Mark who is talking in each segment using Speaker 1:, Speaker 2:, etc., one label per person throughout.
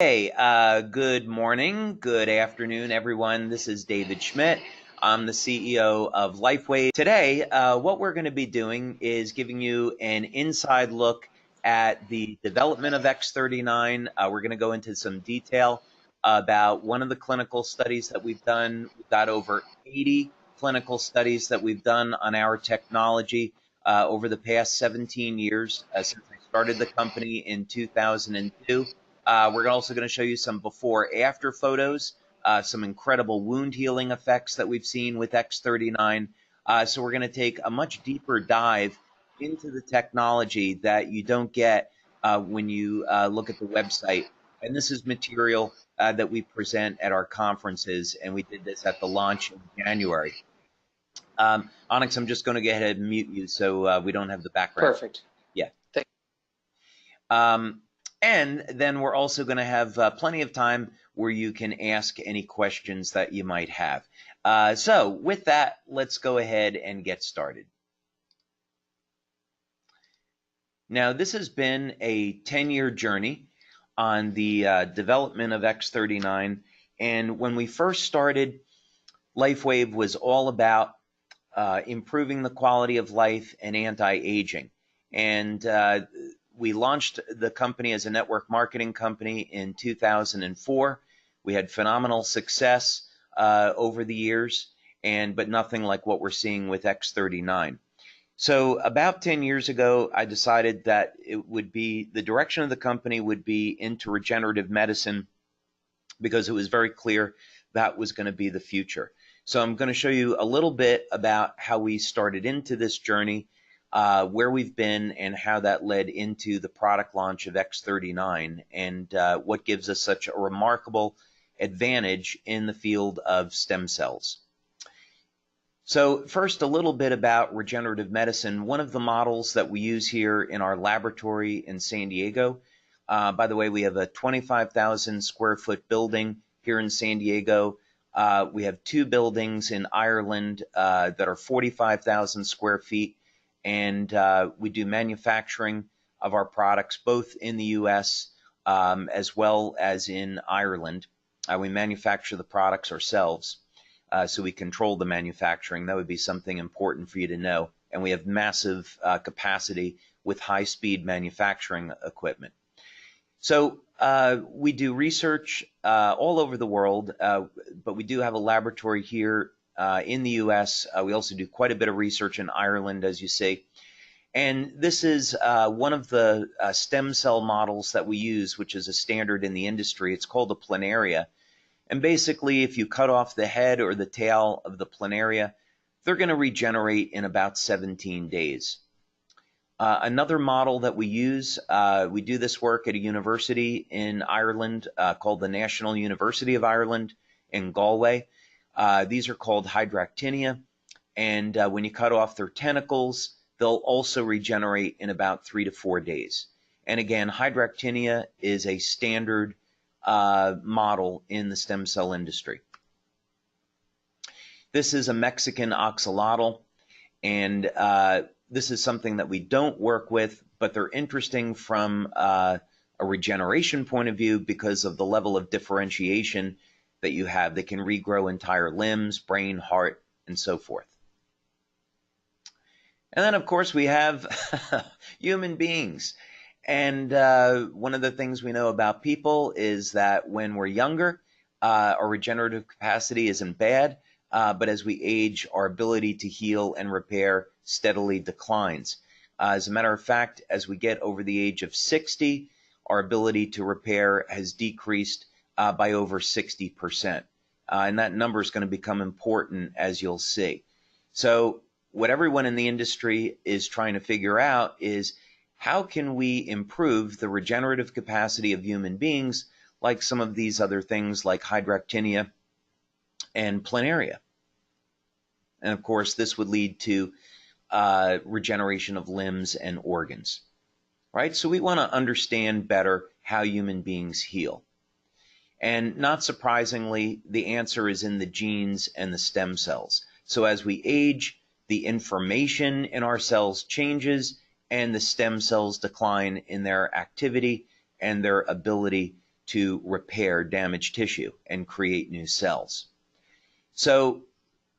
Speaker 1: Hey, good morning, good afternoon, everyone. This is David Schmidt. I'm the CEO of LifeWave. Today, what we're going to be doing is giving you an inside look at the development of X39. We're going to go into some detail about one of the clinical studies that we've done. We've got over 80 clinical studies that we've done on our technology over the past 17 years since I started the company in 2002. We're also going to show you some before-after photos, some incredible wound healing effects that we've seen with X39. So we're going to take a much deeper dive into the technology that you don't get when you look at the website. And this is material that we present at our conferences, and we did this at the launch in January. Onyx, I'm just going to go ahead and mute you so we don't have the background.
Speaker 2: Perfect.
Speaker 1: Yeah.
Speaker 2: Thank
Speaker 1: And then we're also going to have plenty of time where you can ask any questions that you might have. So with that, let's go ahead and get started. Now, this has been a 10-year journey on the development of X39. And when we first started, LifeWave was all about improving the quality of life and anti-aging. And we launched the company as a network marketing company in 2004. We had phenomenal success over the years, but nothing like what we're seeing with X39. So about 10 years ago, I decided that it would be the direction of the company would be into regenerative medicine because it was very clear that was going to be the future. So I'm going to show you a little bit about how we started into this journey, where we've been, and how that led into the product launch of X39, and what gives us such a remarkable advantage in the field of stem cells. So first, a little bit about regenerative medicine. One of the models that we use here in our laboratory in San Diego, by the way, we have a 25,000 square foot building here in San Diego. We have two buildings in Ireland that are 45,000 square feet. And we do manufacturing of our products both in the U.S. As well as in Ireland. We manufacture the products ourselves, so we control the manufacturing. That would be something important for you to know. And we have massive capacity with high-speed manufacturing equipment. So we do research all over the world, but we do have a laboratory here in the U.S. We also do quite a bit of research in Ireland, as you see. And this is one of the stem cell models that we use, which is a standard in the industry. It's called a planaria. And basically, if you cut off the head or the tail of the planaria, they're going to regenerate in about 17 days. Another model that we use, we do this work at a university in Ireland called the National University of Ireland in Galway. These are called hydractinia, and when you cut off their tentacles, they'll also regenerate in about 3 to 4 days. And again, hydractinia is a standard model in the stem cell industry. This is a Mexican axolotl, and this is something that we don't work with, but they're interesting from a regeneration point of view because of the level of differentiation that you have. They can regrow entire limbs, brain, heart, and so forth. And then, of course, we have human beings. And one of the things we know about people is that when we're younger, our regenerative capacity isn't bad, but as we age, our ability to heal and repair steadily declines. As a matter of fact, as we get over the age of 60, our ability to repair has decreased by over 60%. And that number is going to become important, as you'll see. So what everyone in the industry is trying to figure out is how can we improve the regenerative capacity of human beings, like some of these other things like hydractinia and planaria. And of course, this would lead to regeneration of limbs and organs, right? So we want to understand better how human beings heal. And not surprisingly, the answer is in the genes and the stem cells. So as we age, the information in our cells changes and the stem cells decline in their activity and their ability to repair damaged tissue and create new cells. So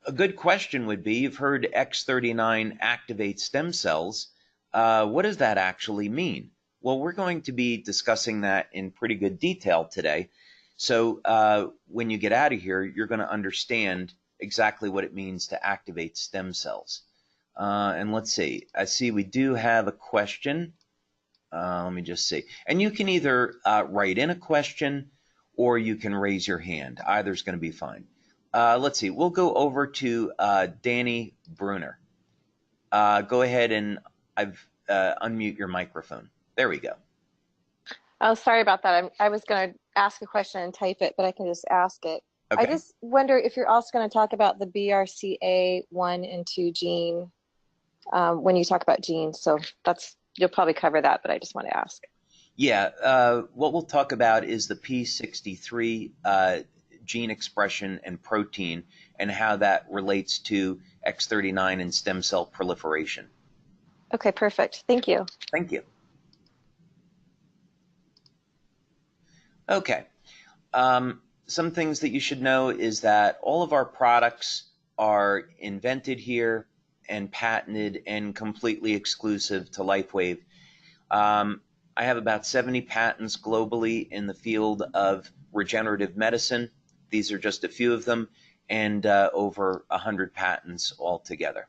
Speaker 1: a good question would be, you've heard X39 activates stem cells. What does that actually mean? Well, we're going to be discussing that in pretty good detail today. So when you get out of here, you're going to understand exactly what it means to activate stem cells. And let's see, I see we do have a question. Let me just see. And you can either write in a question or you can raise your hand. Either's going to be fine. Let's see, we'll go over to Danny Bruner. Go ahead and unmute your microphone. There we go.
Speaker 2: Oh, sorry about that. I was going to ask a question and type it, but I can just ask it. Okay. I just wonder if you're also going to talk about the BRCA1 and 2 gene when you talk about genes. So you'll probably cover that, but I just want to ask.
Speaker 1: Yeah, what we'll talk about is the P63 gene expression and protein and how that relates to X39 and stem cell proliferation.
Speaker 2: Okay, perfect. Thank you.
Speaker 1: Thank you. Okay. Some things that you should know is that all of our products are invented here and patented and completely exclusive to LifeWave. I have about 70 patents globally in the field of regenerative medicine. These are just a few of them, and over 100 patents altogether.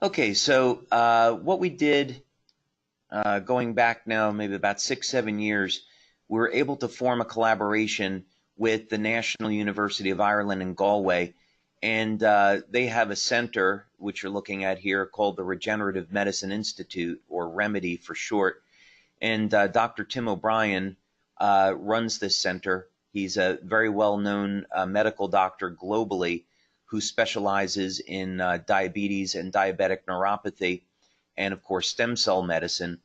Speaker 1: Okay, so what we did going back now maybe about 6-7 years, we were able to form a collaboration with the National University of Ireland in Galway, and they have a center, which you're looking at here, called the Regenerative Medicine Institute, or REMEDY for short. And Dr. Tim O'Brien runs this center. He's a very well-known medical doctor globally who specializes in diabetes and diabetic neuropathy, and of course stem cell medicine.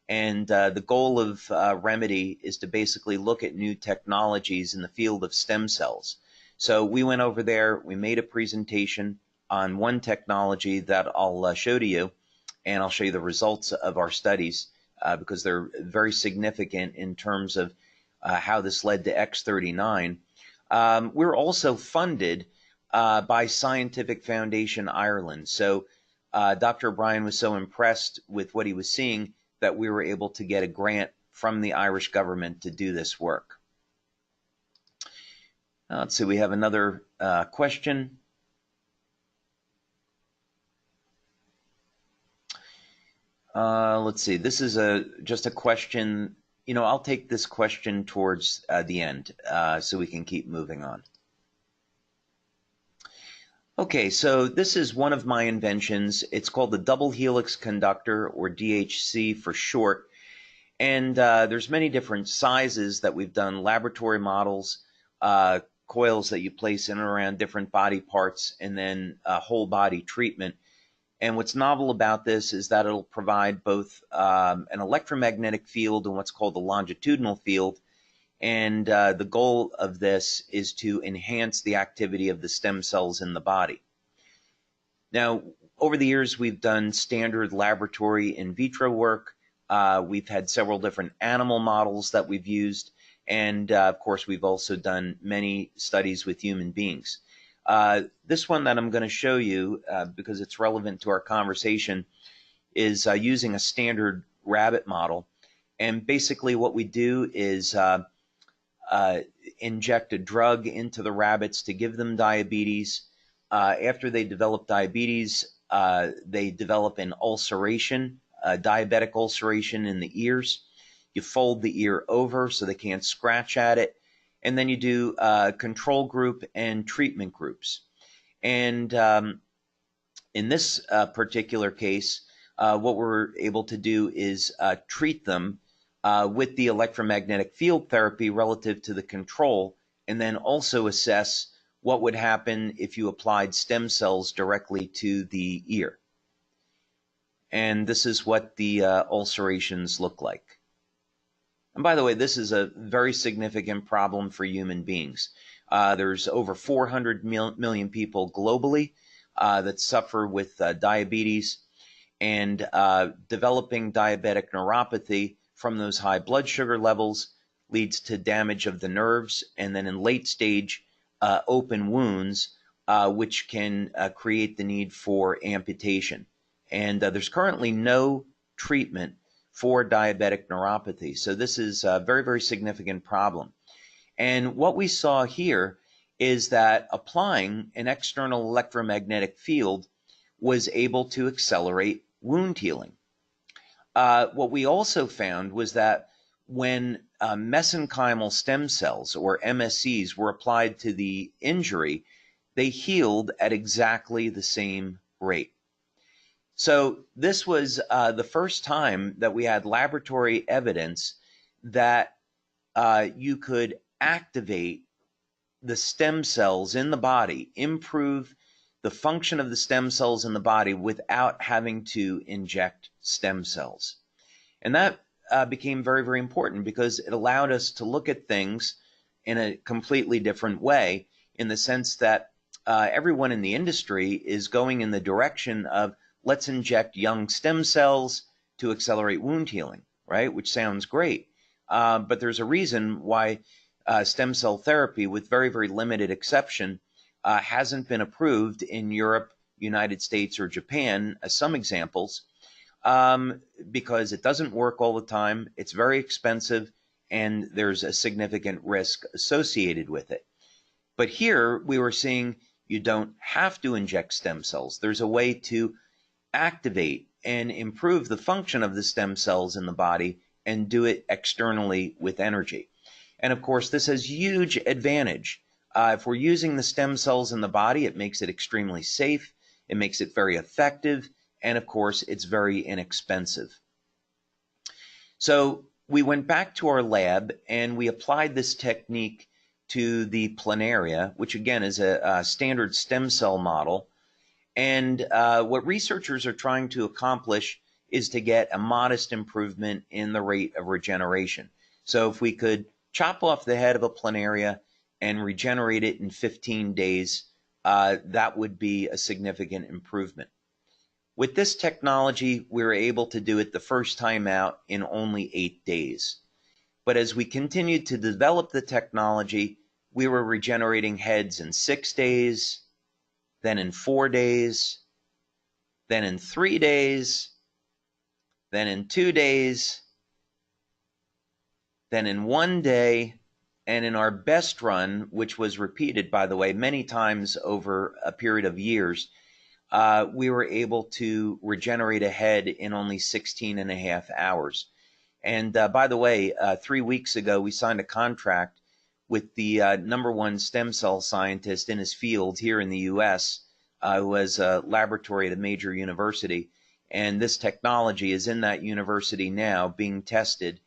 Speaker 1: And the goal of REMEDY is to basically look at new technologies in the field of stem cells. So we went over there, we made a presentation on one technology that I'll show to you, and I'll show you the results of our studies because they're very significant in terms of how this led to X39. We're also funded by Scientific Foundation Ireland. So Dr. O'Brien was so impressed with what he was seeing that we were able to get a grant from the Irish government to do this work. Let's see, we have another question. Let's see, this is just a question. You know, I'll take this question towards the end so we can keep moving on. Okay, so this is one of my inventions. It's called the double helix conductor, or DHC for short. And there's many different sizes that we've done, laboratory models, coils that you place in and around different body parts, and then whole body treatment. And what's novel about this is that it'll provide both an electromagnetic field and what's called the longitudinal field. And the goal of this is to enhance the activity of the stem cells in the body. Now, over the years, we've done standard laboratory in vitro work. We've had several different animal models that we've used. And of course, we've also done many studies with human beings. This one that I'm going to show you, because it's relevant to our conversation, is using a standard rabbit model. And basically what we do is inject a drug into the rabbits to give them diabetes. After they develop diabetes, they develop an ulceration, diabetic ulceration in the ears. You fold the ear over so they can't scratch at it. And then you do control group and treatment groups. And in this particular case, what we're able to do is treat them with the electromagnetic field therapy relative to the control, and then also assess what would happen if you applied stem cells directly to the ear. And this is what the ulcerations look like. And by the way, this is a very significant problem for human beings. There's over 400 million people globally that suffer with diabetes. and developing diabetic neuropathy from those high blood sugar levels leads to damage of the nerves, and then in late stage open wounds, which can create the need for amputation. And there's currently no treatment for diabetic neuropathy. So this is a very, very significant problem. And what we saw here is that applying an external electromagnetic field was able to accelerate wound healing. What we also found was that when mesenchymal stem cells, or MSCs, were applied to the injury, they healed at exactly the same rate. So this was the first time that we had laboratory evidence that you could activate the stem cells in the body, improve the function of the stem cells in the body without having to inject stem cells. And that became very, very important because it allowed us to look at things in a completely different way, in the sense that everyone in the industry is going in the direction of let's inject young stem cells to accelerate wound healing, right? Which sounds great. But there's a reason why stem cell therapy, with very, very limited exception, hasn't been approved in Europe, United States, or Japan, as some examples, because it doesn't work all the time, it's very expensive, and there's a significant risk associated with it. But here we were seeing you don't have to inject stem cells. There's a way to activate and improve the function of the stem cells in the body and do it externally with energy. And of course, this has huge advantage. If we're using the stem cells in the body, it makes it extremely safe, it makes it very effective, and of course, it's very inexpensive. So we went back to our lab and we applied this technique to the planaria, which again is a standard stem cell model. And what researchers are trying to accomplish is to get a modest improvement in the rate of regeneration. So if we could chop off the head of a planaria and regenerate it in 15 days, that would be a significant improvement. With this technology, we were able to do it the first time out in only 8 days. But as we continued to develop the technology, we were regenerating heads in 6 days, then in 4 days, then in 3 days, then in 2 days, then in 1 day, and in our best run, which was repeated, by the way, many times over a period of years, we were able to regenerate a head in only 16.5 hours. And by the way, 3 weeks ago, we signed a contract with the #1 stem cell scientist in his field here in the U.S., who has a laboratory at a major university. And this technology is in that university now being tested.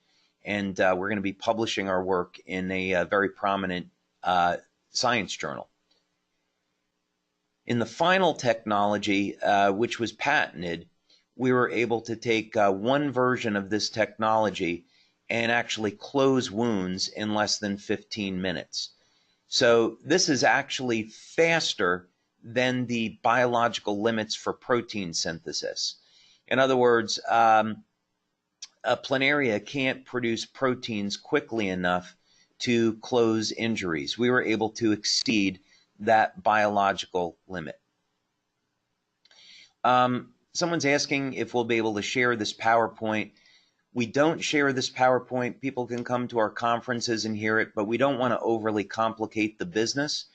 Speaker 1: And we're going to be publishing our work in a very prominent science journal. In the final technology, which was patented, we were able to take one version of this technology and actually close wounds in less than 15 minutes. So this is actually faster than the biological limits for protein synthesis. In other words, a planaria can't produce proteins quickly enough to close injuries. We were able to exceed that biological limit. Someone's asking if we'll be able to share this PowerPoint. We don't share this PowerPoint. People can come to our conferences and hear it, but we don't want to overly complicate the business.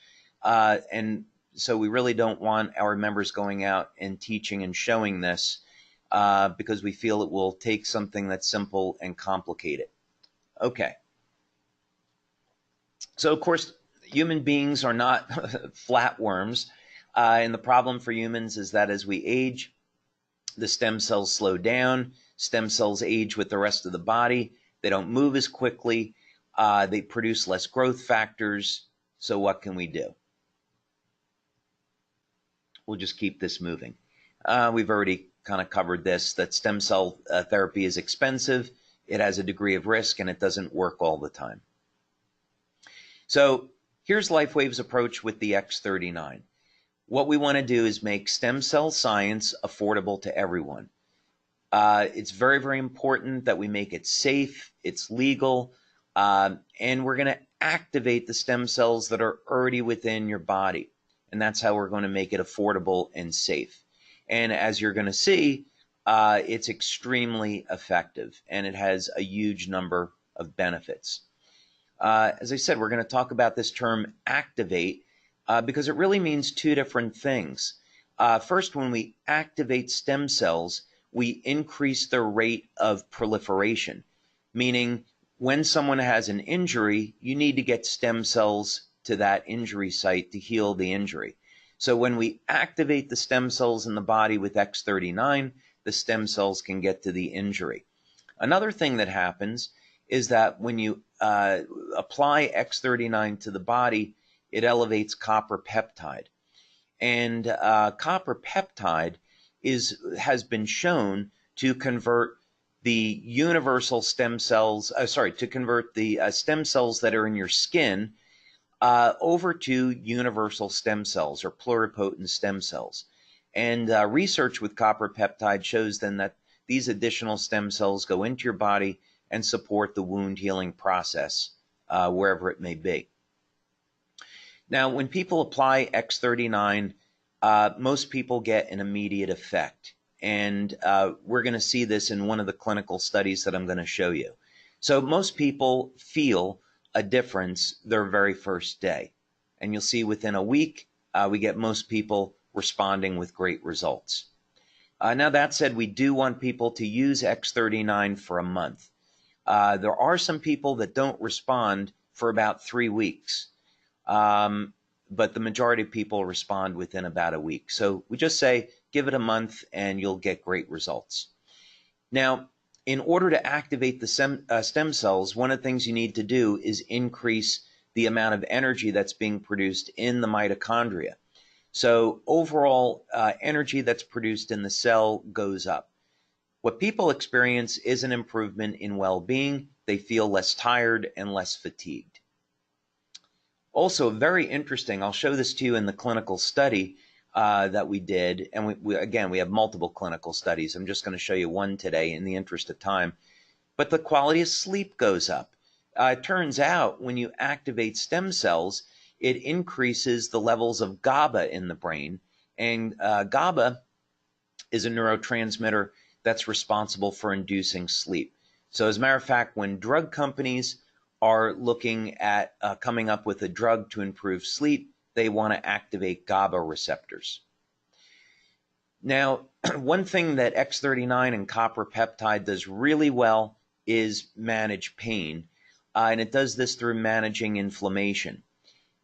Speaker 1: And so we really don't want our members going out and teaching and showing this because we feel it will take something that's simple and complicate it. Okay. So, of course, human beings are not flatworms. And the problem for humans is that as we age, the stem cells slow down. Stem cells age with the rest of the body. They don't move as quickly. They produce less growth factors. So what can we do? We'll just keep this moving. We've already kind of covered this, that stem cell therapy is expensive. It has a degree of risk, and it doesn't work all the time. So here's LifeWave's approach with the X39. What we want to do is make stem cell science affordable to everyone. It's very, very important that we make it safe, it's legal, and we're going to activate the stem cells that are already within your body. And that's how we're going to make it affordable and safe. And as you're going to see, it's extremely effective, and it has a huge number of benefits. As I said, we're going to talk about this term activate because it really means two different things. First, when we activate stem cells, we increase their rate of proliferation, meaning when someone has an injury, you need to get stem cells to that injury site to heal the injury. So when we activate the stem cells in the body with X39, the stem cells can get to the injury. Another thing that happens is that when you apply X39 to the body, it elevates copper peptide. And copper peptide has been shown to convert the universal stem cells, to convert the stem cells that are in your skin over to universal stem cells or pluripotent stem cells. And research with copper peptide shows then that these additional stem cells go into your body and support the wound healing process wherever it may be. Now, when people apply X39, most people get an immediate effect. And we're going to see this in one of the clinical studies that I'm going to show you. So most people feel a difference their very first day. And you'll see within a week, we get most people responding with great results. Now, that said, we do want people to use X39 for a month. There are some people that don't respond for about 3 weeks. But the majority of people respond within about a week. So we just say, give it a month and you'll get great results. Now, in order to activate the stem cells, one of the things you need to do is increase the amount of energy that's being produced in the mitochondria. So overall energy that's produced in the cell goes up. What people experience is an improvement in well-being. They feel less tired and less fatigued. Also, very interesting, I'll show this to you in the clinical study that we did. And again, we have multiple clinical studies. I'm just going to show you one today in the interest of time. But the quality of sleep goes up. It turns out when you activate stem cells, it increases the levels of GABA in the brain. And GABA is a neurotransmitter that's responsible for inducing sleep. So as a matter of fact, when drug companies are looking at coming up with a drug to improve sleep, they want to activate GABA receptors. Now, one thing that X39 and copper peptide does really well is manage pain, and it does this through managing inflammation.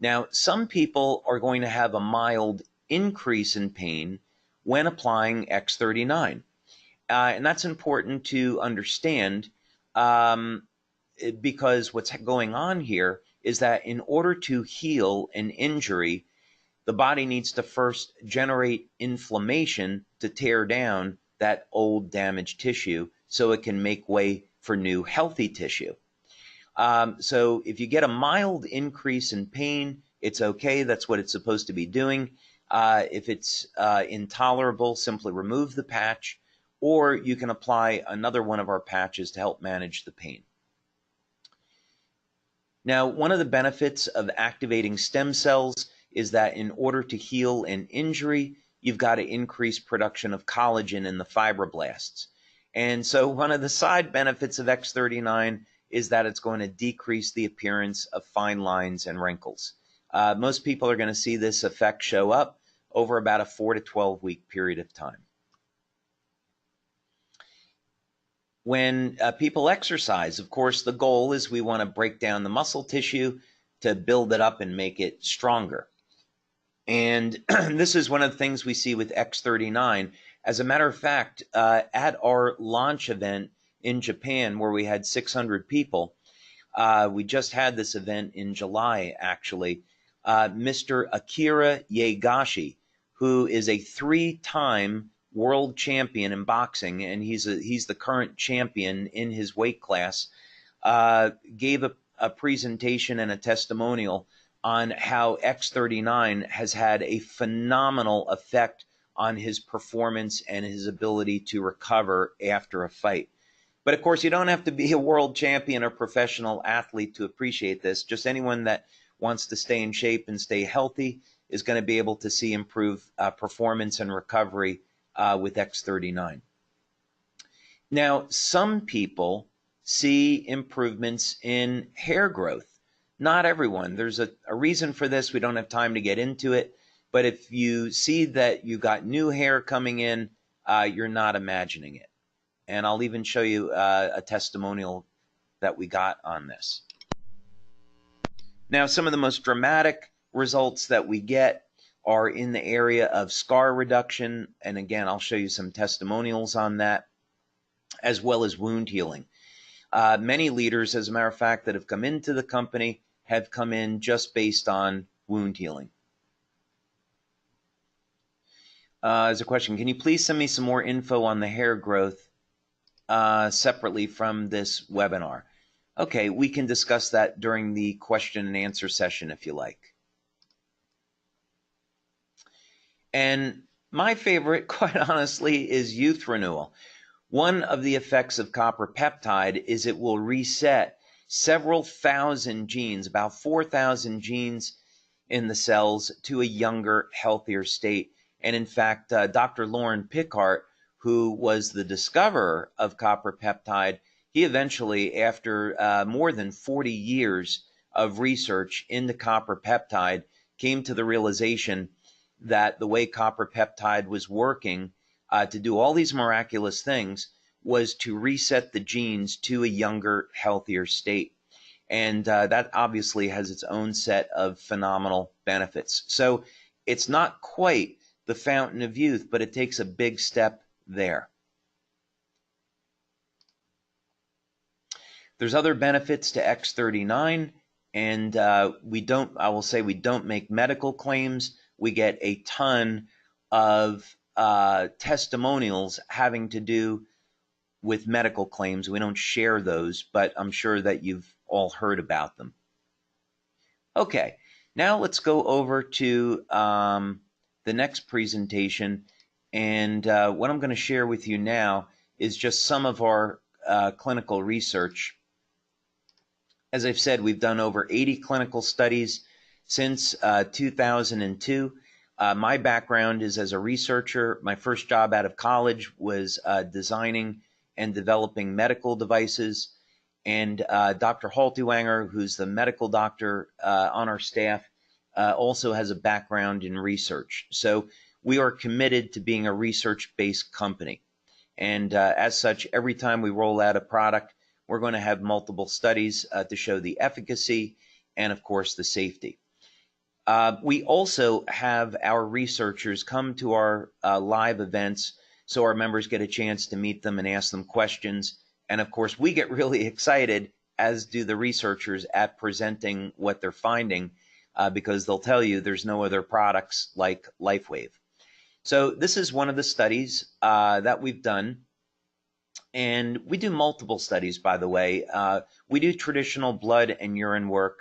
Speaker 1: Now, some people are going to have a mild increase in pain when applying X39, and that's important to understand because what's going on here is that in order to heal an injury, the body needs to first generate inflammation to tear down that old damaged tissue so it can make way for new healthy tissue. So if you get a mild increase in pain, it's okay. That's what it's supposed to be doing. If it's intolerable, simply remove the patch, or you can apply another one of our patches to help manage the pain. Now, one of the benefits of activating stem cells is that in order to heal an injury, you've got to increase production of collagen in the fibroblasts. And so one of the side benefits of X39 is that it's going to decrease the appearance of fine lines and wrinkles. Most people are going to see this effect show up over about a 4 to 12 week period of time. When people exercise, of course, the goal is we want to break down the muscle tissue to build it up and make it stronger. And this is one of the things we see with X39. As a matter of fact, at our launch event in Japan, where we had 600 people, we just had this event in July, actually. Mr. Akira Yegashi, who is a 3-time world champion in boxing, and he's the current champion in his weight class, gave a presentation and a testimonial on how X39 has had a phenomenal effect on his performance and his ability to recover after a fight. But of course, you don't have to be a world champion or professional athlete to appreciate this. Just anyone that wants to stay in shape and stay healthy is going to be able to see improved performance and recovery with X39. Now, some people see improvements in hair growth. Not everyone. There's a reason for this. We don't have time to get into it. But if you see that you got new hair coming in, you're not imagining it. And I'll even show you a testimonial that we got on this. Now, some of the most dramatic results that we get are in the area of scar reduction. And again, I'll show you some testimonials on that, as well as wound healing. Many leaders, as a matter of fact, that have come into the company have come in just based on wound healing. There's a question. Can you please send me some more info on the hair growth separately from this webinar? Okay, we can discuss that during the question and answer session if you like. And my favorite, quite honestly, is youth renewal. One of the effects of copper peptide is it will reset several thousand genes, about 4,000 genes in the cells, to a younger, healthier state. And in fact, Dr. Lauren Pickart, who was the discoverer of copper peptide, he eventually, after more than 40 years of research into copper peptide, came to the realization that the way copper peptide was working to do all these miraculous things was to reset the genes to a younger, healthier state. And that obviously has its own set of phenomenal benefits. So it's not quite the fountain of youth, but it takes a big step there. There's other benefits to X39, and I will say we don't make medical claims. We get a ton of testimonials having to do with medical claims. We don't share those, but I'm sure that you've all heard about them. Okay, now let's go over to the next presentation. And what I'm going to share with you now is just some of our clinical research. As I've said, we've done over 80 clinical studies since 2002. My background is as a researcher. My first job out of college was designing and developing medical devices. And Dr. Haltiwanger, who's the medical doctor on our staff, also has a background in research. So we are committed to being a research-based company. And as such, every time we roll out a product, we're going to have multiple studies to show the efficacy and, of course, the safety. We also have our researchers come to our live events so our members get a chance to meet them and ask them questions. And, of course, we get really excited, as do the researchers, at presenting what they're finding because they'll tell you there's no other products like LifeWave. So this is one of the studies that we've done. And we do multiple studies, by the way. We do traditional blood and urine work,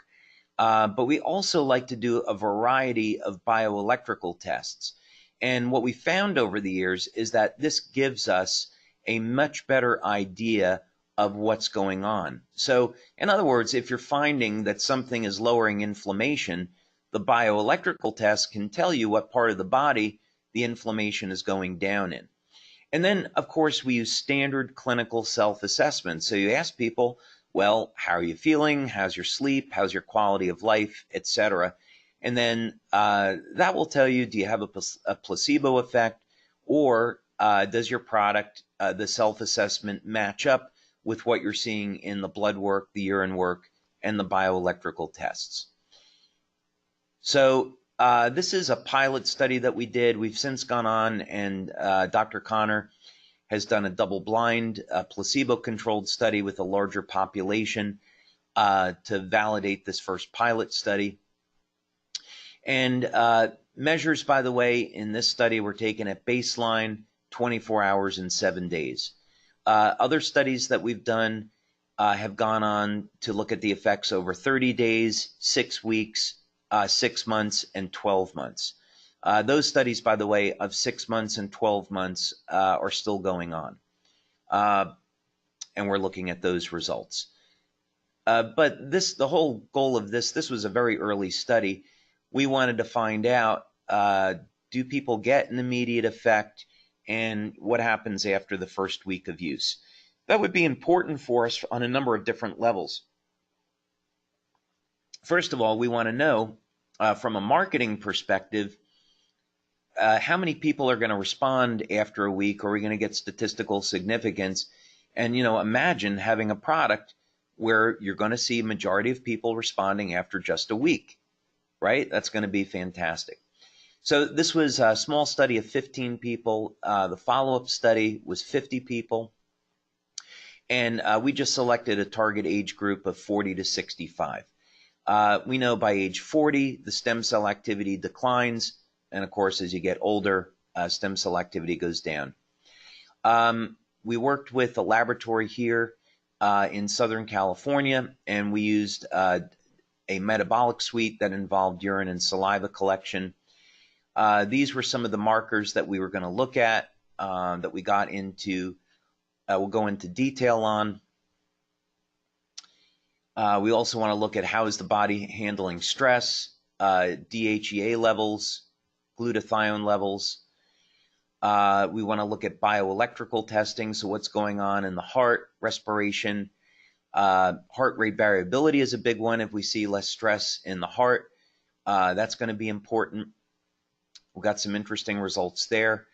Speaker 1: but we also like to do a variety of bioelectrical tests. And what we found over the years is that this gives us a much better idea of what's going on. So, in other words, if you're finding that something is lowering inflammation, the bioelectrical test can tell you what part of the body the inflammation is going down in. And then, of course, we use standard clinical self-assessment. So you ask people, well, how are you feeling? How's your sleep? How's your quality of life, etc.? And then that will tell you, do you have a placebo effect, or does your product, the self-assessment, match up with what you're seeing in the blood work, the urine work, and the bioelectrical tests? So this is a pilot study that we did. We've since gone on, and Dr. Connor has done a double-blind, placebo-controlled study with a larger population to validate this first pilot study. And measures, by the way, in this study were taken at baseline, 24 hours, and 7 days. Other studies that we've done have gone on to look at the effects over 30 days, 6 weeks, 6 months, and 12 months. Those studies, by the way, of 6 months and 12 months are still going on. And we're looking at those results. But the whole goal of this was a very early study. We wanted to find out, do people get an immediate effect, and what happens after the first week of use? That would be important for us on a number of different levels. First of all, we want to know, from a marketing perspective, how many people are going to respond after a week? Are we going to get statistical significance? And, imagine having a product where you're going to see a majority of people responding after just a week, right? That's going to be fantastic. So this was a small study of 15 people. The follow-up study was 50 people. And we just selected a target age group of 40 to 65. We know by age 40, the stem cell activity declines. And of course, as you get older, stem cell activity goes down. We worked with a laboratory here in Southern California, and we used a metabolic suite that involved urine and saliva collection. These were some of the markers that we were going to look at, that we got into, we'll go into detail on. We also want to look at how is the body handling stress, DHEA levels, glutathione levels. We want to look at bioelectrical testing, so what's going on in the heart, respiration. Heart rate variability is a big one. If we see less stress in the heart, that's going to be important. We've got some interesting results there.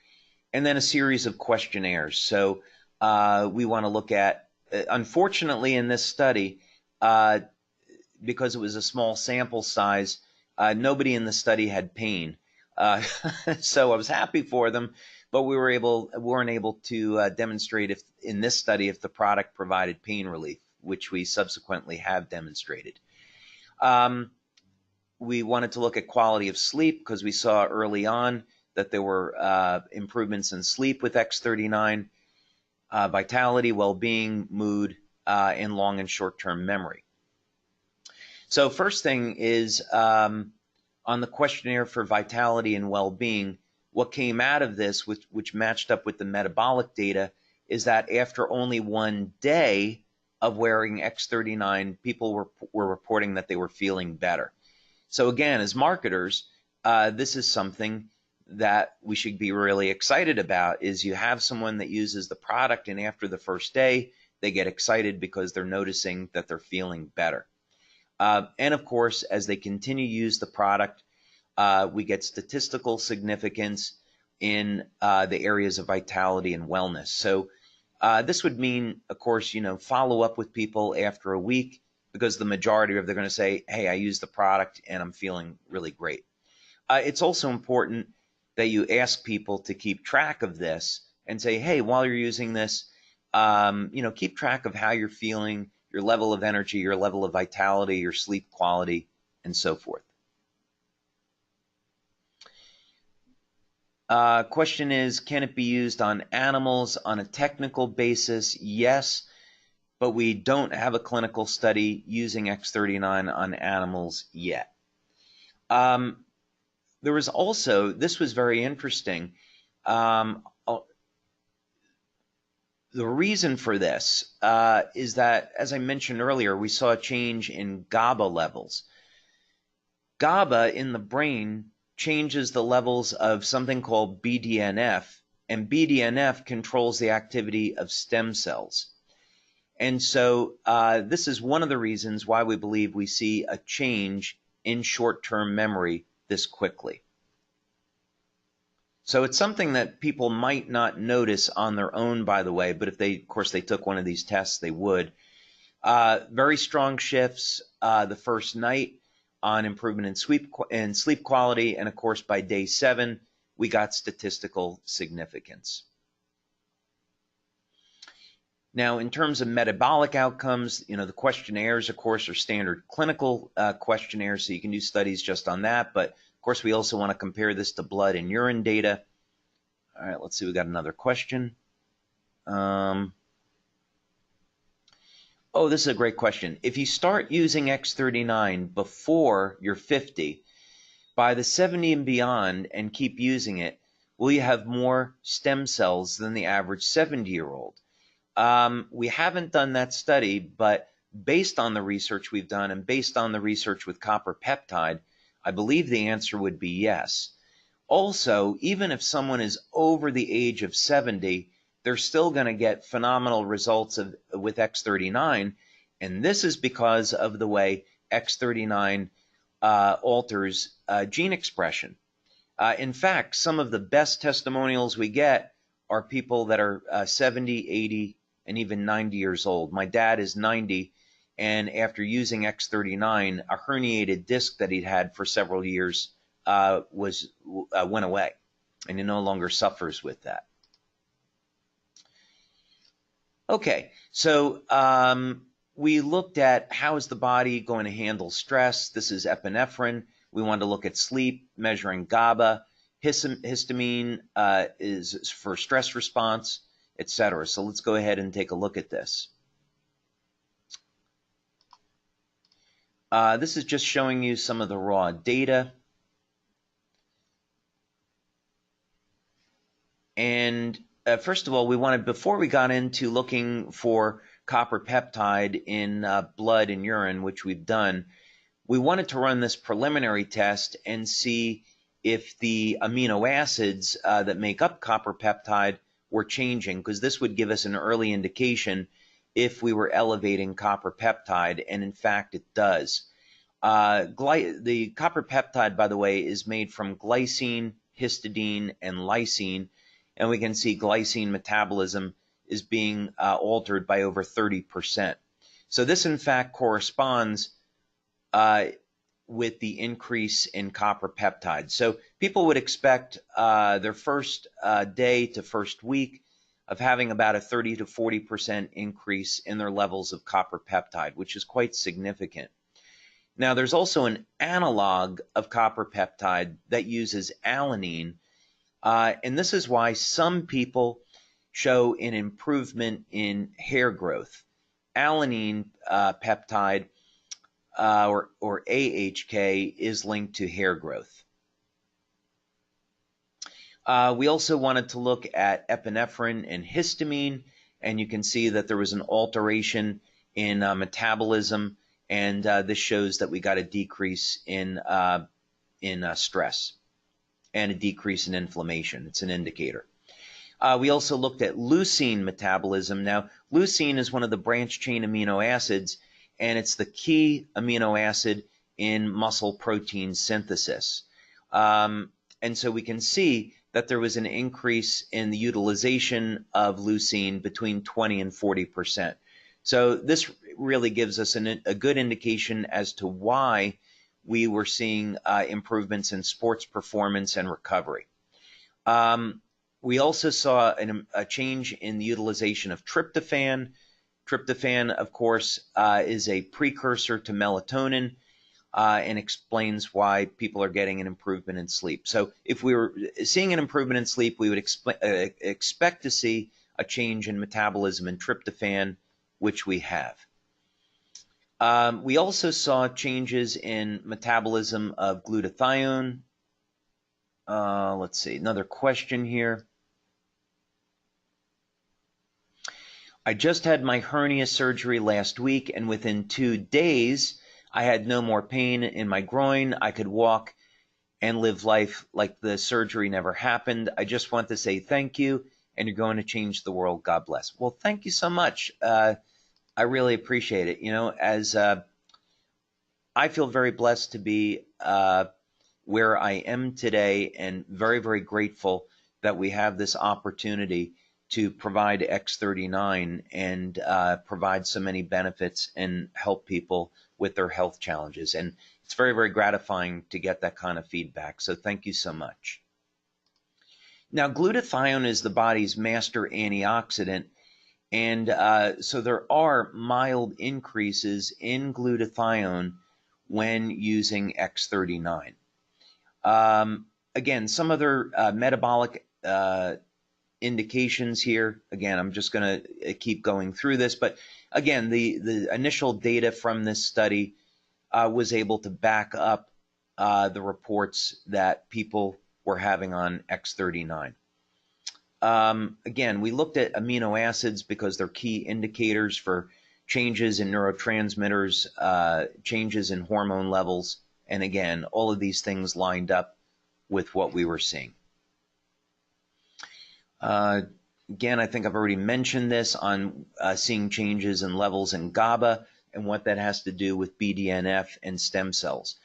Speaker 1: And then a series of questionnaires. So we want to look at, unfortunately in this study, because it was a small sample size, nobody in the study had pain. So I was happy for them, but we weren't able to demonstrate in this study if the product provided pain relief, which we subsequently have demonstrated. We wanted to look at quality of sleep because we saw early on that there were improvements in sleep with X39, vitality, well-being, mood, and long and short-term memory. So first thing is, on the questionnaire for vitality and well-being, what came out of this, which matched up with the metabolic data, is that after only 1 day of wearing X39, people were reporting that they were feeling better. So again, as marketers, this is something that we should be really excited about, is you have someone that uses the product, and after the first day, they get excited because they're noticing that they're feeling better. And of course, as they continue to use the product, we get statistical significance in the areas of vitality and wellness. So this would mean, of course, follow up with people after a week, because the majority of they're going to say, hey, I used the product and I'm feeling really great. It's also important that you ask people to keep track of this and say, hey, while you're using this, keep track of how you're feeling, your level of energy, your level of vitality, your sleep quality, and so forth. Question is, can it be used on animals on a technical basis? Yes, but we don't have a clinical study using X39 on animals yet. There was also, this was very interesting, the reason for this is that, as I mentioned earlier, we saw a change in GABA levels. GABA in the brain changes the levels of something called BDNF, and BDNF controls the activity of stem cells. And so this is one of the reasons why we believe we see a change in short-term memory this quickly. So it's something that people might not notice on their own, by the way, but if they, of course, they took one of these tests, they would. Very strong shifts the first night on improvement in sleep quality, and of course, by day 7, we got statistical significance. Now, in terms of metabolic outcomes, the questionnaires, of course, are standard clinical questionnaires, so you can do studies just on that. But, of course, we also want to compare this to blood and urine data. All right, let's see. We got another question. Oh, this is a great question. If you start using X39 before you're 50, By the 70 and beyond and keep using it, will you have more stem cells than the average 70-year-old? We haven't done that study, but based on the research we've done and based on the research with copper peptide, I believe the answer would be yes. Also, even if someone is over the age of 70, they're still going to get phenomenal results with X39, and this is because of the way X39 alters gene expression. In fact, some of the best testimonials we get are people that are 70, 80, and even 90 years old. My dad is 90, and after using X39, a herniated disc that he'd had for several years went away, and he no longer suffers with that. Okay, so we looked at how is the body going to handle stress. This is epinephrine. We wanted to look at sleep, measuring GABA. Histamine is for stress response, etc. So let's go ahead and take a look at this. This is just showing you some of the raw data. And first of all, we wanted, before we got into looking for copper peptide in blood and urine, which we've done, we wanted to run this preliminary test and see if the amino acids that make up copper peptide were changing, because this would give us an early indication if we were elevating copper peptide, and in fact it does. The copper peptide, by the way, is made from glycine, histidine, and lysine, and we can see glycine metabolism is being altered by over 30%. So this, in fact, corresponds with the increase in copper peptide. So people would expect their first day to first week of having about a 30 to 40% increase in their levels of copper peptide, which is quite significant. Now, there's also an analog of copper peptide that uses alanine, and this is why some people show an improvement in hair growth. Alanine peptide, or AHK, is linked to hair growth. We also wanted to look at epinephrine and histamine, and you can see that there was an alteration in metabolism, and this shows that we got a decrease in stress and a decrease in inflammation. It's an indicator. We also looked at leucine metabolism. Now, leucine is one of the branch chain amino acids, and it's the key amino acid in muscle protein synthesis. And so we can see that there was an increase in the utilization of leucine between 20 and 40%. So this really gives us a good indication as to why we were seeing improvements in sports performance and recovery. We also saw a change in the utilization of tryptophan. Tryptophan, of course, is a precursor to melatonin and explains why people are getting an improvement in sleep. So if we were seeing an improvement in sleep, we would expect to see a change in metabolism in tryptophan, which we have. We also saw changes in metabolism of glutathione. Let's see, another question here. I just had my hernia surgery last week, and within 2 days, I had no more pain in my groin. I could walk and live life like the surgery never happened. I just want to say thank you, and you're going to change the world. God bless. Well, thank you so much. I really appreciate it. You know, as I feel very blessed to be where I am today, and very, very grateful that we have this opportunity to provide X39 and provide so many benefits and help people with their health challenges. And it's very, very gratifying to get that kind of feedback. So thank you so much. Now, glutathione is the body's master antioxidant. And so there are mild increases in glutathione when using X39. Again, some other metabolic indications here. Again, I'm just going to keep going through this, but again, the initial data from this study was able to back up the reports that people were having on X39. Again, we looked at amino acids because they're key indicators for changes in neurotransmitters, changes in hormone levels, and again, all of these things lined up with what we were seeing. Again, I think I've already mentioned this on seeing changes in levels in GABA and what that has to do with BDNF and stem cells.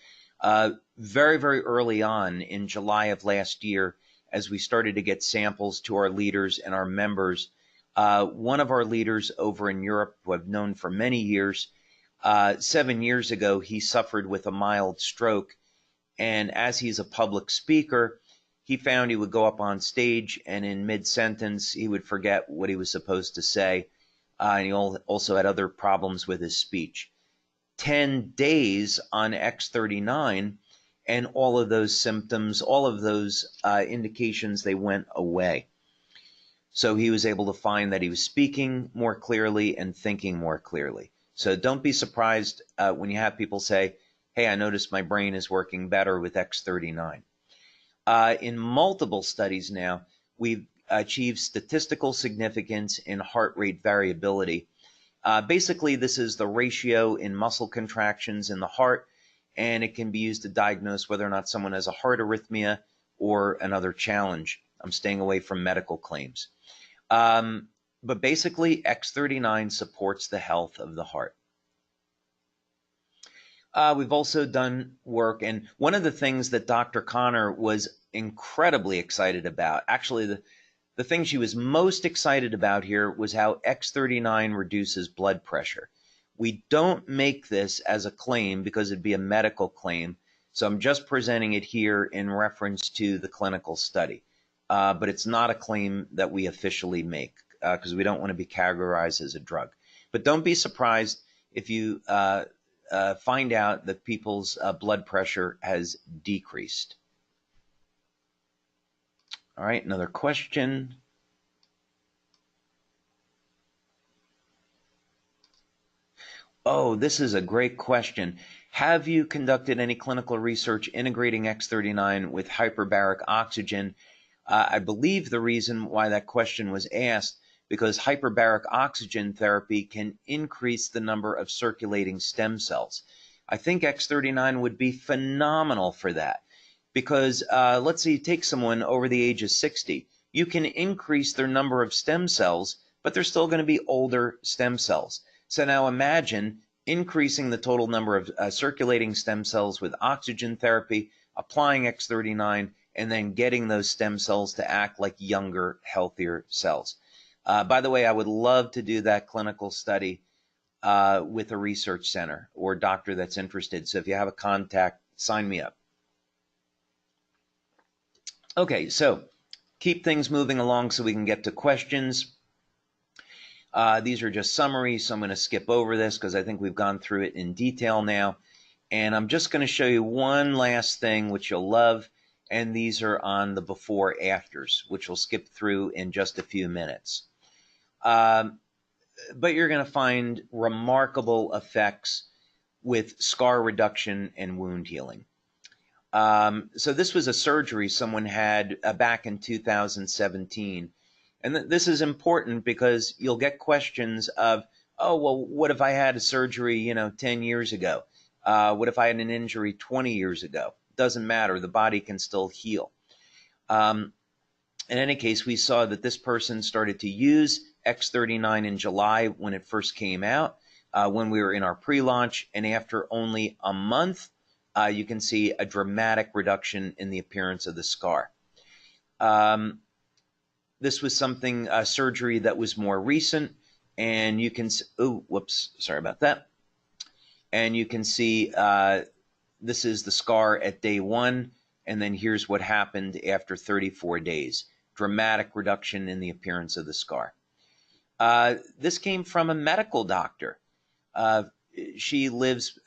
Speaker 1: Very, very early on in July of last year, as we started to get samples to our leaders and our members, one of our leaders over in Europe, who I've known for many years, 7 years ago, he suffered with a mild stroke. And as he's a public speaker, he found he would go up on stage and in mid-sentence, he would forget what he was supposed to say. And he also had other problems with his speech. 10 days on X39, and all of those symptoms, all of those indications, they went away. So he was able to find that he was speaking more clearly and thinking more clearly. So don't be surprised when you have people say, hey, I noticed my brain is working better with X39. In multiple studies now, we've achieved statistical significance in heart rate variability. Basically, this is the ratio in muscle contractions in the heart, and it can be used to diagnose whether or not someone has a heart arrhythmia or another challenge. I'm staying away from medical claims. But basically, X39 supports the health of the heart. We've also done work, and one of the things that Dr. Connor was incredibly excited about, actually the thing she was most excited about here was how X39 reduces blood pressure. We don't make this as a claim because it'd be a medical claim, so I'm just presenting it here in reference to the clinical study. But it's not a claim that we officially make because we don't want to be categorized as a drug. But don't be surprised if you find out that people's blood pressure has decreased. All right, another question. Oh, this is a great question. Have you conducted any clinical research integrating X39 with hyperbaric oxygen? I believe the reason why that question was asked because hyperbaric oxygen therapy can increase the number of circulating stem cells. I think X39 would be phenomenal for that because let's say you take someone over the age of 60, you can increase their number of stem cells, but they're still going to be older stem cells. So now imagine increasing the total number of circulating stem cells with oxygen therapy, applying X39, and then getting those stem cells to act like younger, healthier cells. By the way, I would love to do that clinical study with a research center or doctor that's interested. So if you have a contact, sign me up. Okay, so keep things moving along so we can get to questions. These are just summaries, so I'm going to skip over this because I think we've gone through it in detail now. And I'm just going to show you one last thing which you'll love, and these are on the before-afters, which we'll skip through in just a few minutes. But you're going to find remarkable effects with scar reduction and wound healing. So this was a surgery someone had back in 2017. And this is important because you'll get questions of, oh, well, what if I had a surgery, 10 years ago? What if I had an injury 20 years ago? Doesn't matter. The body can still heal. In any case, we saw that this person started to use X39 in July when it first came out, when we were in our pre-launch. And after only a month, you can see a dramatic reduction in the appearance of the scar. This was something, a surgery that was more recent, and you can, oh, whoops, sorry about that. And you can see this is the scar at day 1, and then here's what happened after 34 days. Dramatic reduction in the appearance of the scar. This came from a medical doctor. She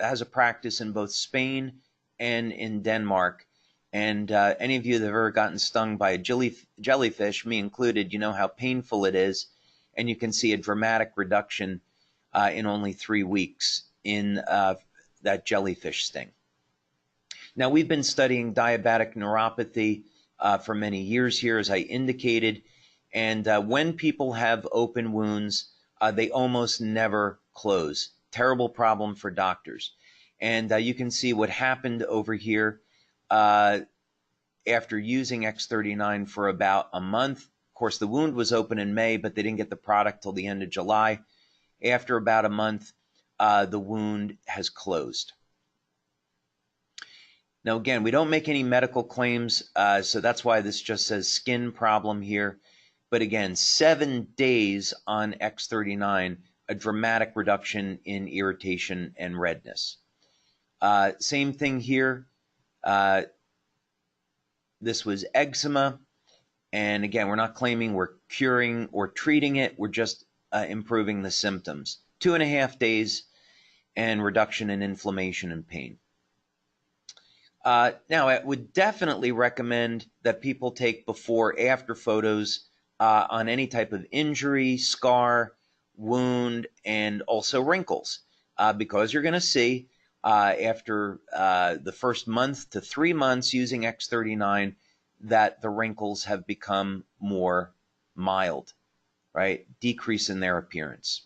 Speaker 1: has a practice in both Spain and in Denmark. And any of you that have ever gotten stung by a jellyfish, me included, you know how painful it is. And you can see a dramatic reduction in only 3 weeks in that jellyfish sting. Now, we've been studying diabetic neuropathy for many years here, as I indicated, and when people have open wounds, they almost never close. Terrible problem for doctors. And you can see what happened over here after using X39 for about a month. Of course, the wound was open in May, but they didn't get the product till the end of July. After about a month, the wound has closed. Now, again, we don't make any medical claims, so that's why this just says skin problem here. But again, 7 days on X39, a dramatic reduction in irritation and redness. Same thing here. This was eczema. And again, we're not claiming we're curing or treating it. We're just improving the symptoms. 2.5 days and reduction in inflammation and pain. Now, I would definitely recommend that people take before-after photos on any type of injury, scar, wound, and also wrinkles, because you're going to see after the first month to 3 months using X39 that the wrinkles have become more mild, right? Decrease in their appearance.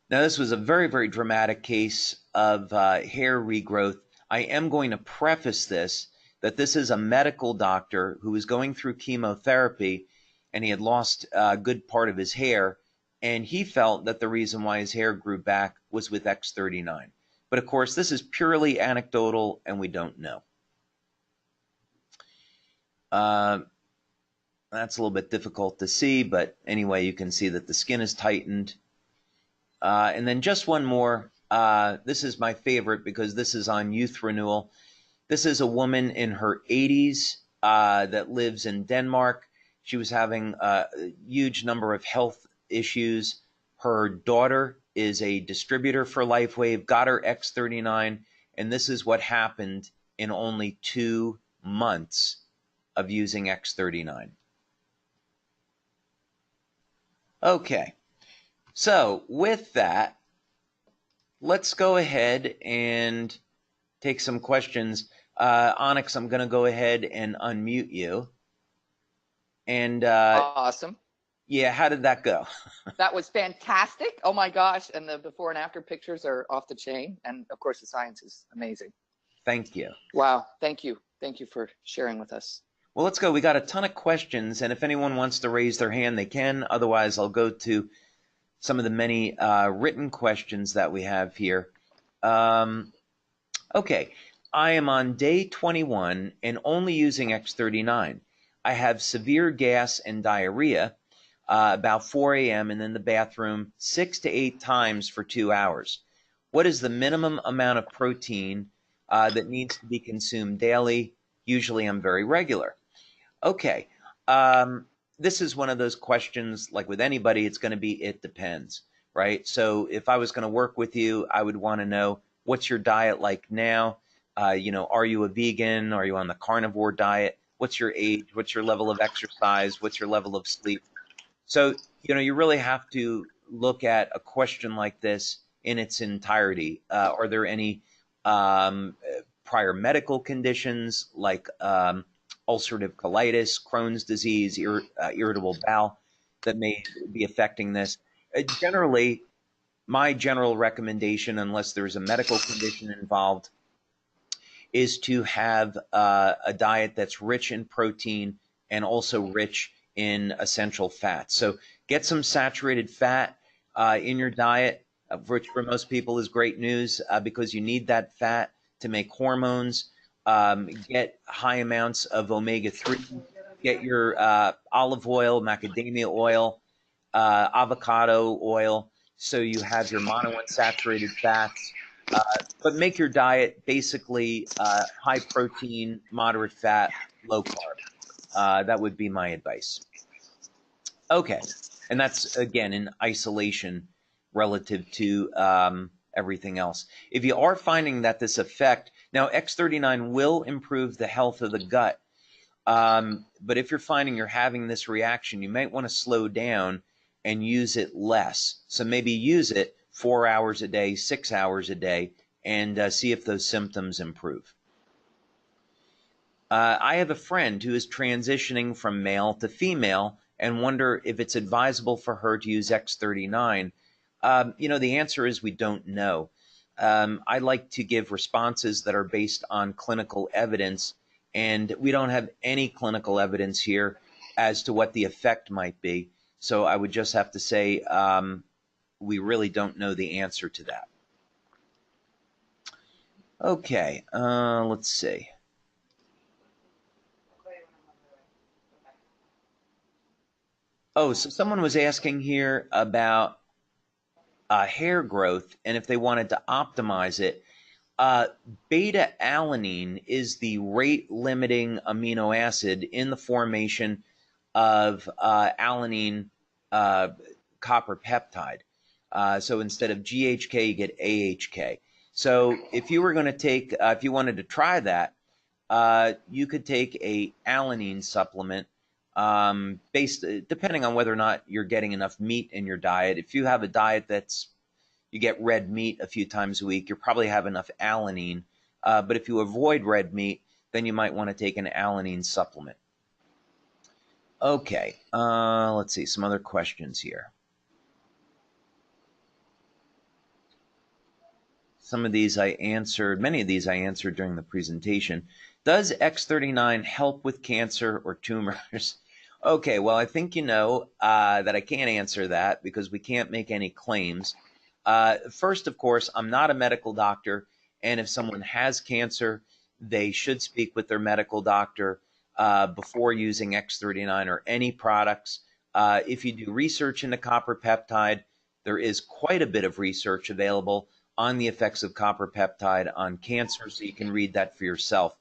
Speaker 1: Now, this was a very, very dramatic case of hair regrowth. I am going to preface this that this is a medical doctor who was going through chemotherapy, and he had lost a good part of his hair, and he felt that the reason why his hair grew back was with X39. But of course, this is purely anecdotal, and we don't know. That's a little bit difficult to see, but anyway, you can see that the skin is tightened. And then just one more. This is my favorite because this is on youth renewal. This is a woman in her 80s that lives in Denmark. She was having a huge number of health issues. Her daughter is a distributor for LifeWave, got her X39, and this is what happened in only 2 months of using X39. Okay. So with that, let's go ahead and take some questions. Onyx, I'm going to go ahead and unmute you. And
Speaker 3: awesome.
Speaker 1: Yeah, how did that go?
Speaker 3: That was fantastic. Oh my gosh. And the before and after pictures are off the chain. And of course, the science is amazing.
Speaker 1: Thank you.
Speaker 3: Wow. Thank you. Thank you for sharing with us.
Speaker 1: Well, let's go. We got a ton of questions. And if anyone wants to raise their hand, they can. Otherwise, I'll go to some of the many written questions that we have here. Okay, I am on day 21 and only using X39. I have severe gas and diarrhea about 4 a.m. and in the bathroom 6 to 8 times for 2 hours. What is the minimum amount of protein that needs to be consumed daily? Usually I'm very regular. Okay. This is one of those questions, like with anybody, it's going to be, it depends, right? So if I was going to work with you, I would want to know, what's your diet like now? You know, are you a vegan? Are you on the carnivore diet? What's your age? What's your level of exercise? What's your level of sleep? So, you know, you really have to look at a question like this in its entirety. Are there any prior medical conditions like ulcerative colitis, Crohn's disease, irritable bowel that may be affecting this? Generally, my general recommendation, unless there's a medical condition involved, is to have a diet that's rich in protein and also rich in essential fats. So get some saturated fat in your diet, which for most people is great news because you need that fat to make hormones. Get high amounts of omega-3, get your olive oil, macadamia oil, avocado oil, so you have your monounsaturated fats. But make your diet basically high protein, moderate fat, low carb. That would be my advice. Okay, and that's, again, in isolation relative to everything else. If you are finding that this effect, now X39 will improve the health of the gut, but if you're finding you're having this reaction, you might want to slow down and use it less. So maybe use it 4 hours a day, 6 hours a day, and see if those symptoms improve. I have a friend who is transitioning from male to female and wonder if it's advisable for her to use X39. The answer is we don't know. I like to give responses that are based on clinical evidence, and we don't have any clinical evidence here as to what the effect might be. So I would just have to say we really don't know the answer to that. Okay, let's see. Oh, so someone was asking here about hair growth and if they wanted to optimize it. Beta-alanine is the rate-limiting amino acid in the formation of alanine copper peptide. So instead of GHK, you get AHK. So if you were going to take, if you wanted to try that, you could take a alanine supplement depending on whether or not you're getting enough meat in your diet. If you have a diet that's, you get red meat a few times a week, you probably have enough alanine. But if you avoid red meat, then you might want to take an alanine supplement. Okay, let's see, some other questions here. Some of these I answered, many of these I answered during the presentation. Does X39 help with cancer or tumors? Okay, well, I think you know that I can't answer that because we can't make any claims. First, of course, I'm not a medical doctor, and if someone has cancer, they should speak with their medical doctor before using X39 or any products. If you do research into copper peptide, there is quite a bit of research available on the effects of copper peptide on cancer, so you can read that for yourself,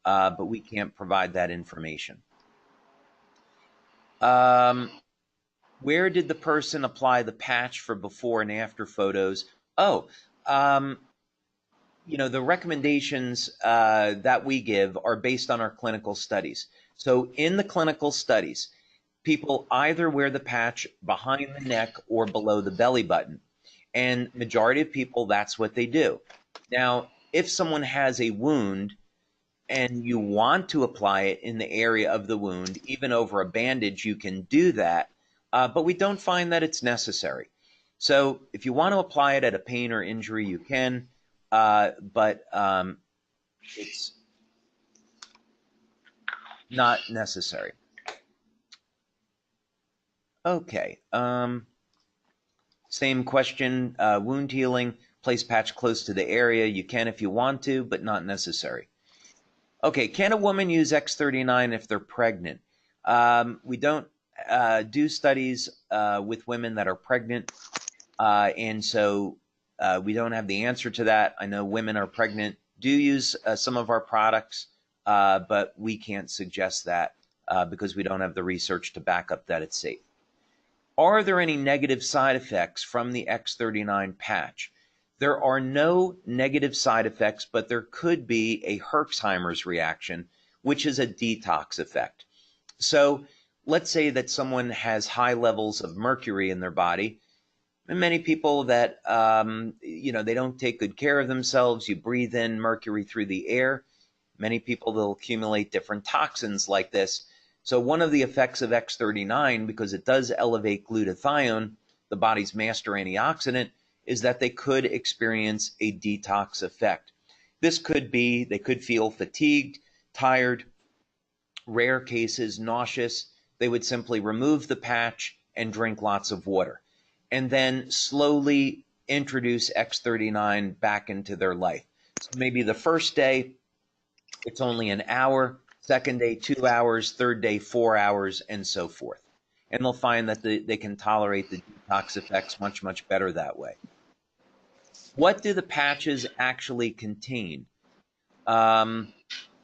Speaker 1: but we can't provide that information. Where did the person apply the patch for before and after photos? Oh, the recommendations that we give are based on our clinical studies. So in the clinical studies, people either wear the patch behind the neck or below the belly button. And majority of people, that's what they do. Now, if someone has a wound and you want to apply it in the area of the wound, even over a bandage, you can do that. But we don't find that it's necessary. So if you want to apply it at a pain or injury, you can, but it's not necessary. Okay. Same question, wound healing, place patch close to the area. You can if you want to, but not necessary. Okay, can a woman use X39 if they're pregnant? We don't do studies with women that are pregnant, and so we don't have the answer to that. I know women are pregnant do use some of our products, but we can't suggest that because we don't have the research to back up that it's safe. Are there any negative side effects from the X39 patch? There are no negative side effects, but there could be a Herxheimer's reaction, which is a detox effect. So let's say that someone has high levels of mercury in their body, and many people that, they don't take good care of themselves. You breathe in mercury through the air. Many people will accumulate different toxins like this. So one of the effects of X39, because it does elevate glutathione, the body's master antioxidant, is that they could experience a detox effect. This could be, they could feel fatigued, tired, rare cases, nauseous. They would simply remove the patch and drink lots of water, and then slowly introduce X39 back into their life. So maybe the first day, it's only an hour, second day, 2 hours, third day, 4 hours, and so forth. And they'll find that they can tolerate the detox effects much, much better that way. What do the patches actually contain? So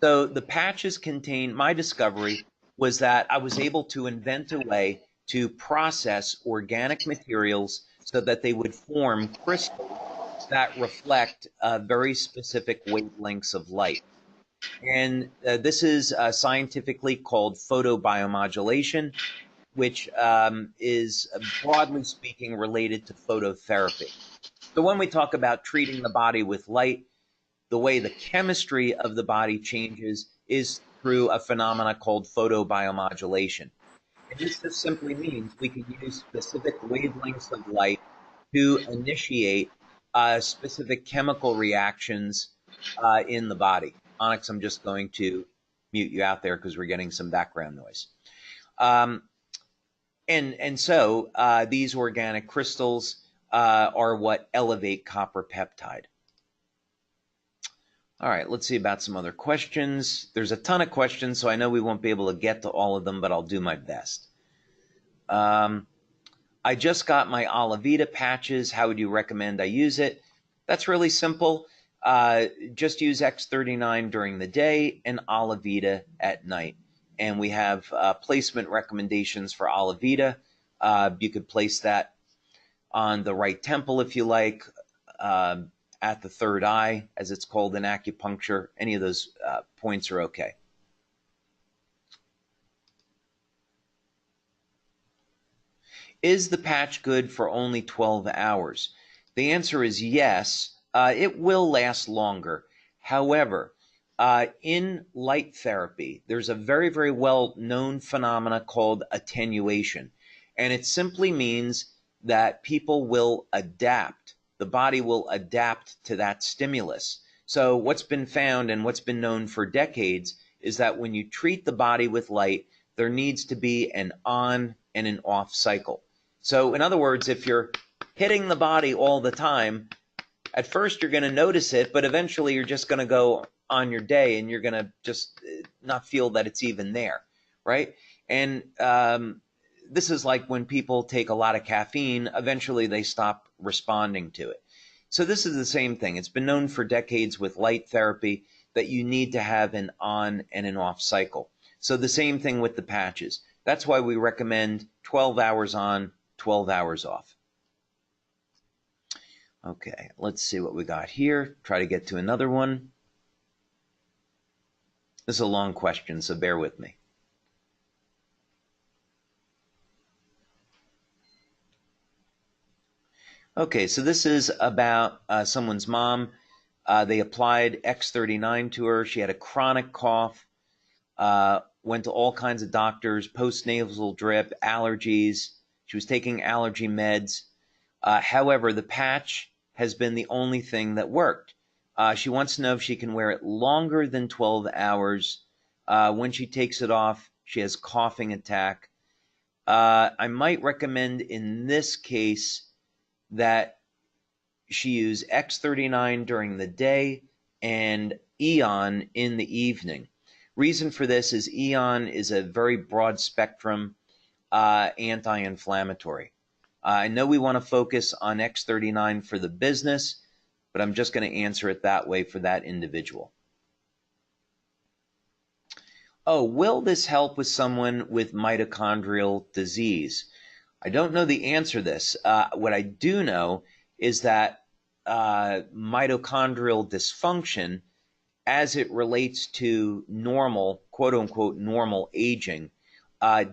Speaker 1: the patches contain, my discovery was that I was able to invent a way to process organic materials so that they would form crystals that reflect very specific wavelengths of light. And this is scientifically called photobiomodulation, which is broadly speaking related to phototherapy. So when we talk about treating the body with light, the way the chemistry of the body changes is through a phenomena called photobiomodulation. And this just simply means we can use specific wavelengths of light to initiate specific chemical reactions in the body. Onyx, I'm just going to mute you out there because we're getting some background noise. So these organic crystals are what elevate copper peptide. All right, let's see about some other questions. There's a ton of questions, so I know we won't be able to get to all of them, but I'll do my best. I just got my Alavita patches. How would you recommend I use it? That's really simple. Just use X39 during the day and Alavita at night. And we have placement recommendations for Alavita. You could place that on the right temple if you like, at the third eye, as it's called in acupuncture. Any of those points are okay. Is the patch good for only 12 hours? The answer is yes. It will last longer. However, in light therapy, there's a very, very well-known phenomena called attenuation. And it simply means that people will adapt. The body will adapt to that stimulus. So what's been found and what's been known for decades is that when you treat the body with light, there needs to be an on and an off cycle. So in other words, if you're hitting the body all the time, at first you're going to notice it, but eventually you're just going to go on your day and you're going to just not feel that it's even there, right? And this is like when people take a lot of caffeine, eventually they stop responding to it. So this is the same thing. It's been known for decades with light therapy that you need to have an on and an off cycle. So the same thing with the patches. That's why we recommend 12 hours on, 12 hours off. Okay, let's see what we got here. Try to get to another one. This is a long question, so bear with me. Okay, so this is about someone's mom. They applied X39 to her. She had a chronic cough, went to all kinds of doctors, post-nasal drip, allergies. She was taking allergy meds. However, the patch has been the only thing that worked. She wants to know if she can wear it longer than 12 hours. When she takes it off, she has coughing attack. I might recommend in this case that she use X39 during the day and Eon in the evening. Reason for this is Eon is a very broad spectrum anti-inflammatory. I know we want to focus on X39 for the business, but I'm just going to answer it that way for that individual. Oh, will this help with someone with mitochondrial disease? I don't know the answer to this. What I do know is that mitochondrial dysfunction, as it relates to normal, quote unquote, normal aging,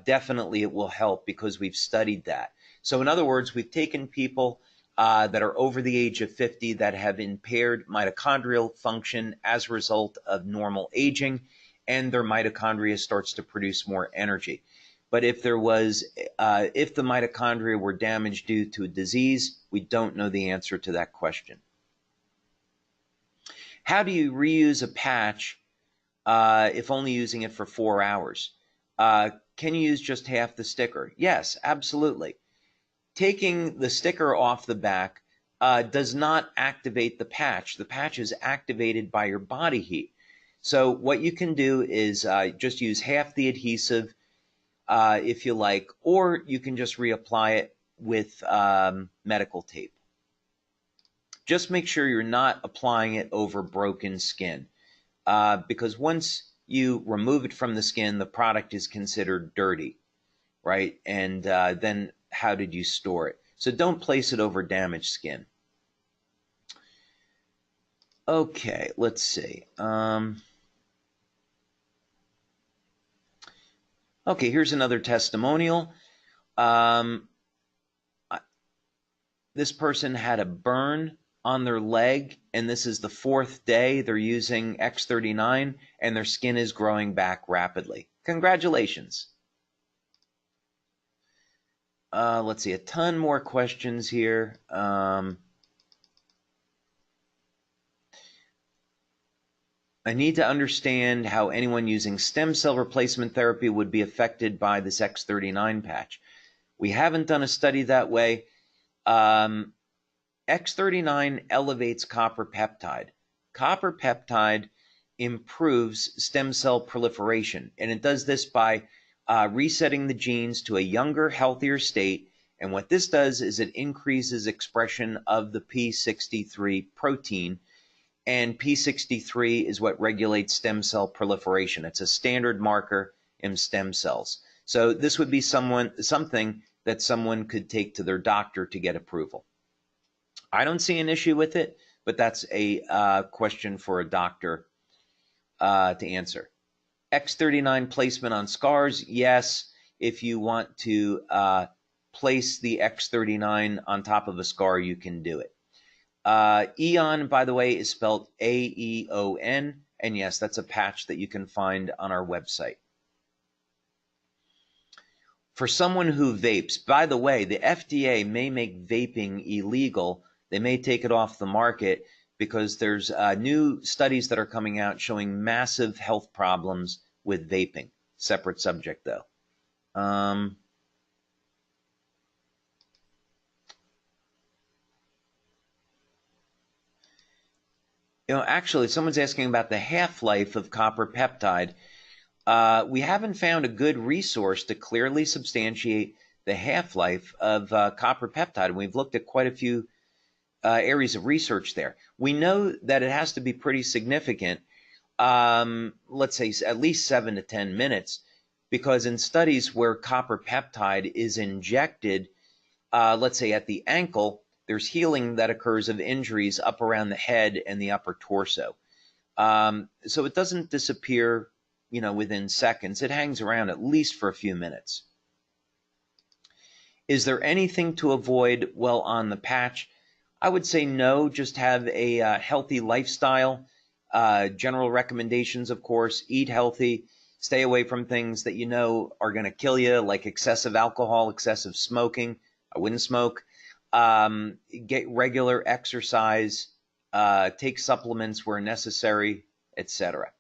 Speaker 1: definitely it will help because we've studied that. So in other words, we've taken people that are over the age of 50 that have impaired mitochondrial function as a result of normal aging, and their mitochondria starts to produce more energy. But if there was, if the mitochondria were damaged due to a disease, we don't know the answer to that question. How do you reuse a patch if only using it for 4 hours? Can you use just half the sticker? Yes, absolutely. Taking the sticker off the back does not activate the patch. The patch is activated by your body heat. So what you can do is just use half the adhesive if you like, or you can just reapply it with medical tape. Just make sure you're not applying it over broken skin because once you remove it from the skin, the product is considered dirty, right? And then how did you store it? So don't place it over damaged skin. Okay, let's see. Okay, here's another testimonial. This person had a burn on their leg, and this is the 4th day they're using X39, and their skin is growing back rapidly. Congratulations. Let's see, a ton more questions here. I need to understand how anyone using stem cell replacement therapy would be affected by this X39 patch. We haven't done a study that way. X39 elevates copper peptide. Copper peptide improves stem cell proliferation, and it does this by resetting the genes to a younger, healthier state. And what this does is it increases expression of the P63 protein, and P63 is what regulates stem cell proliferation. It's a standard marker in stem cells. So this would be something that someone could take to their doctor to get approval. I don't see an issue with it, but that's a question for a doctor to answer. X39 placement on scars, yes. If you want to place the X39 on top of a scar, you can do it. Eon, by the way, is spelled A-E-O-N, and yes, that's a patch that you can find on our website. For someone who vapes, by the way, the FDA may make vaping illegal. They may take it off the market because there's new studies that are coming out showing massive health problems with vaping. Separate subject, though. Actually, someone's asking about the half-life of copper peptide. We haven't found a good resource to clearly substantiate the half-life of copper peptide. We've looked at quite a few areas of research there. We know that it has to be pretty significant, let's say at least 7 to 10 minutes, because in studies where copper peptide is injected, let's say at the ankle, there's healing that occurs of injuries up around the head and the upper torso. So it doesn't disappear, within seconds. It hangs around at least for a few minutes. Is there anything to avoid while on the patch? I would say no, just have a healthy lifestyle. General recommendations, of course, eat healthy, stay away from things that are going to kill you, like excessive alcohol, excessive smoking. I wouldn't smoke. Get regular exercise, take supplements where necessary, etc.